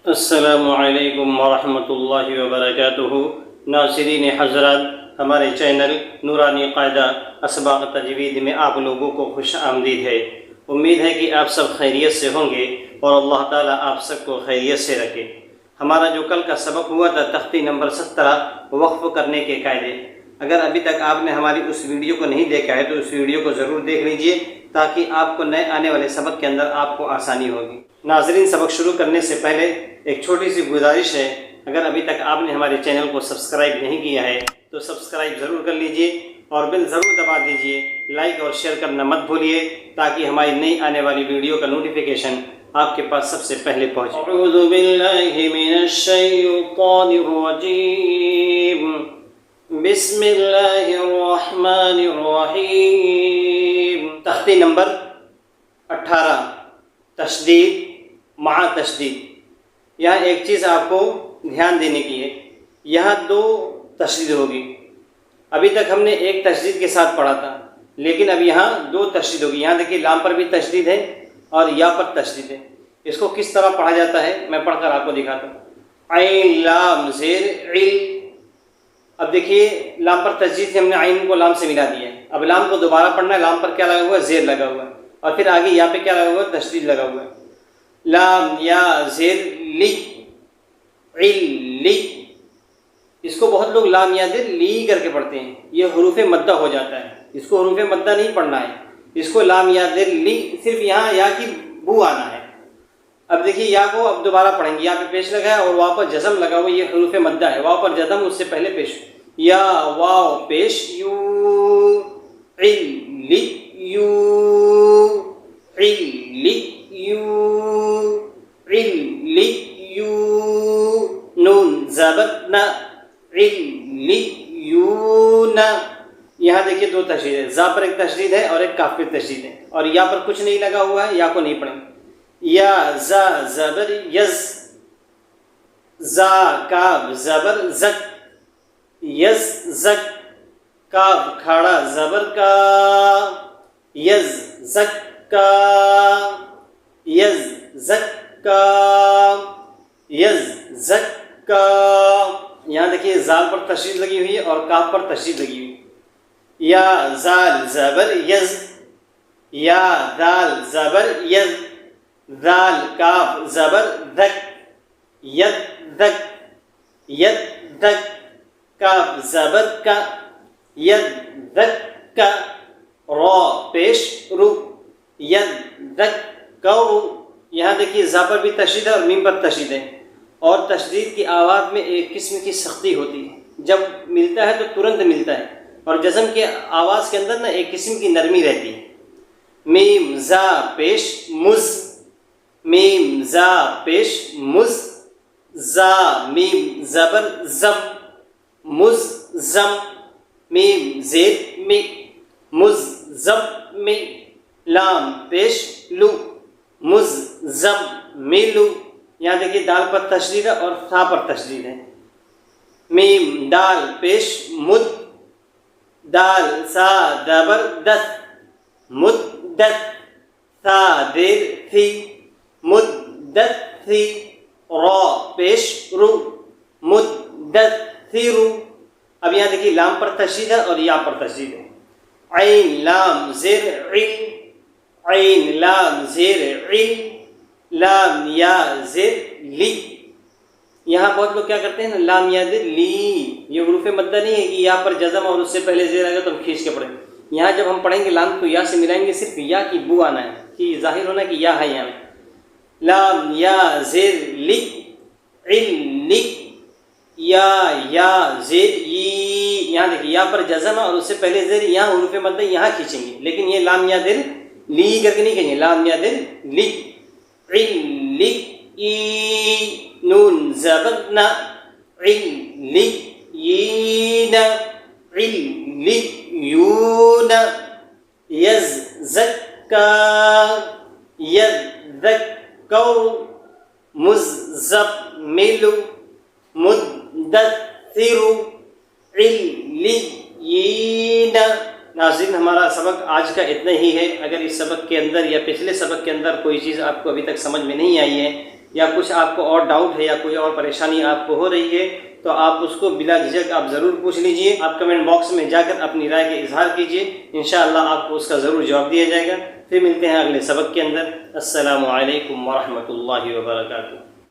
السلام علیکم ورحمۃ اللہ وبرکاتہ۔ ناظرین حضرات، ہمارے چینل نورانی قاعدہ اسباق تجوید میں آپ لوگوں کو خوش آمدید ہے۔ امید ہے کہ آپ سب خیریت سے ہوں گے اور اللہ تعالیٰ آپ سب کو خیریت سے رکھے۔ ہمارا جو کل کا سبق ہوا تھا تختی نمبر 17 وقف کرنے کے قاعدے، اگر ابھی تک آپ نے ہماری اس ویڈیو کو نہیں دیکھا ہے تو اس ویڈیو کو ضرور دیکھ لیجئے تاکہ آپ کو نئے آنے والے سبق کے اندر آپ کو آسانی ہوگی۔ ناظرین، سبق شروع کرنے سے پہلے ایک چھوٹی سی گزارش ہے، اگر ابھی تک آپ نے ہمارے چینل کو سبسکرائب نہیں کیا ہے تو سبسکرائب ضرور کر لیجئے اور بیل ضرور دبا دیجئے، لائک اور شیئر کرنا مت بھولیے تاکہ ہماری نئی آنے والی ویڈیو کا نوٹیفیکیشن آپ کے پاس سب سے پہلے پہنچے۔ اعوذ باللہ من الشیطان الرجیم، بسم اللہ الرحمن الرحیم۔ تختی نمبر 18، تشدید مع تشدید۔ یہاں ایک چیز آپ کو دھیان دینے کی ہے، یہاں دو تشدید ہوگی۔ ابھی تک ہم نے ایک تشدید کے ساتھ پڑھا تھا، لیکن اب یہاں دو تشدید ہوگی۔ یہاں دیکھیے لام پر بھی تشدید ہے اور یا پر تشدید ہے۔ اس کو کس طرح پڑھا جاتا ہے میں پڑھ کر آپ کو دکھاتا ہوں۔ عین لام زیر عل۔ اب دیکھیے لام پر تشدید سے ہم نے عین کو لام سے ملا دیا ہے۔ اب لام کو دوبارہ پڑھنا ہے، لام پر کیا لگا ہوا ہے؟ زیر لگا ہوا ہے، اور پھر آگے یا پہ کیا لگا ہوا ہے؟ تشدید لگا ہوا ہے۔ لام یا زیر لی علی۔ اس کو بہت لوگ لام یا زیر لی کر کے پڑھتے ہیں، یہ حروف مدہ ہو جاتا ہے، اس کو حروف مدہ نہیں پڑھنا ہے، اس کو لام یا زیر لی، صرف یہاں یا کی بو آنا ہے۔ اب دیکھیے یا کو اب دوبارہ پڑھیں گے، یا پہ پیش لگا ہے اور واو پر جزم لگا ہوا، یہ حروف مدہ ہے، واو پر جزم اس سے پہلے پیش، یا واو پیش یو علی یو علی یو علی یو، نون زبر نا علیون۔ یہاں دیکھیے دو تشدید ہے، زا پر ایک تشدید ہے اور ایک کاف پر تشدید ہے، اور یا پر کچھ نہیں لگا ہوا ہے، یا کو نہیں پڑھیں۔ یا زا زبر یز، زا کاف زبر زک، یز زک، کاف کھڑا زبر کا، یز زک کا، یز زک کا، یز زک کا۔ یہاں دیکھیے زال پر تشدید لگی ہوئی ہے اور کاف پر تشدید لگی ہوئی ہے۔ یا زال زبر یز، یا دال زبر یز، دال کاف زبر دک، ید دک، ید دک، کاف زبر کا، ید دک کا، را پیش رو، ید دک کا رو۔ یہاں دیکھیے زا پر بھی تشدید ہے اور میم پر تشدید ہے، اور تشدید کی آواز میں ایک قسم کی سختی ہوتی ہے، جب ملتا ہے تو ترنت ملتا ہے، اور جزم کے آواز کے اندر نا ایک قسم کی نرمی رہتی ہے۔ میم زا پیش مز، میم زا پیش مز، زا میم زبر زم، مز زم، میم زیر می، مز زم می، لام پیش لو، مز زم میلو۔ یہاں دیکھیے دال پر تشدید ہے اور تھا پر تشدید ہے۔ میم دال پیش مد، دال سا دبر دس، مدت، تھا دیر تھی، مدت تھی، را پیش رو، مدت تھی رو۔ اب یہاں دیکھیے لام پر تشدید ہے اور یا پر تشدید ہے۔ عین لام زیر عل، عین لام زیر عل، لام یا زیر لی۔ یہاں بہت لوگ کیا کرتے ہیں، لام یا زیر لی، یہ حروف مدہ نہیں ہے کہ یا پر جزم اور اس سے پہلے زیر آئے گا تو ہم کھینچ کے پڑھیں۔ یہاں جب ہم پڑھیں گے لام کو یا سے ملائیں گے، صرف یا کی بو آنا ہے کہ ظاہر ہونا کہ یا ہے یہاں میں۔ لام یا زیر لی علی، یا زیر ای۔ یہاں دیکھیے یا پر جزم ہے اور اس سے پہلے زیر، یہاں حروف مدہ یہاں کھینچیں گے، لیکن یہ لام یا زیر لی کر کے نہیں کھینچیں، لام یا زیر لی علی ای، نون زبر نا علیین، علیون، یز زکا، یذکر، مزمل، مدثر، علیین۔ ناظرین، ہمارا سبق آج کا اتنا ہی ہے۔ اگر اس سبق کے اندر یا پچھلے سبق کے اندر کوئی چیز آپ کو ابھی تک سمجھ میں نہیں آئی ہے یا کچھ آپ کو اور ڈاؤٹ ہے یا کوئی اور پریشانی آپ کو ہو رہی ہے تو آپ اس کو بلا جھجک آپ ضرور پوچھ لیجئے. آپ کمنٹ باکس میں جا کر اپنی رائے کا اظہار کیجئے, انشاءاللہ آپ کو اس کا ضرور جواب دیا جائے گا. پھر ملتے ہیں اگلے سبق کے اندر. السلام علیکم ورحمۃ اللہ وبرکاتہ.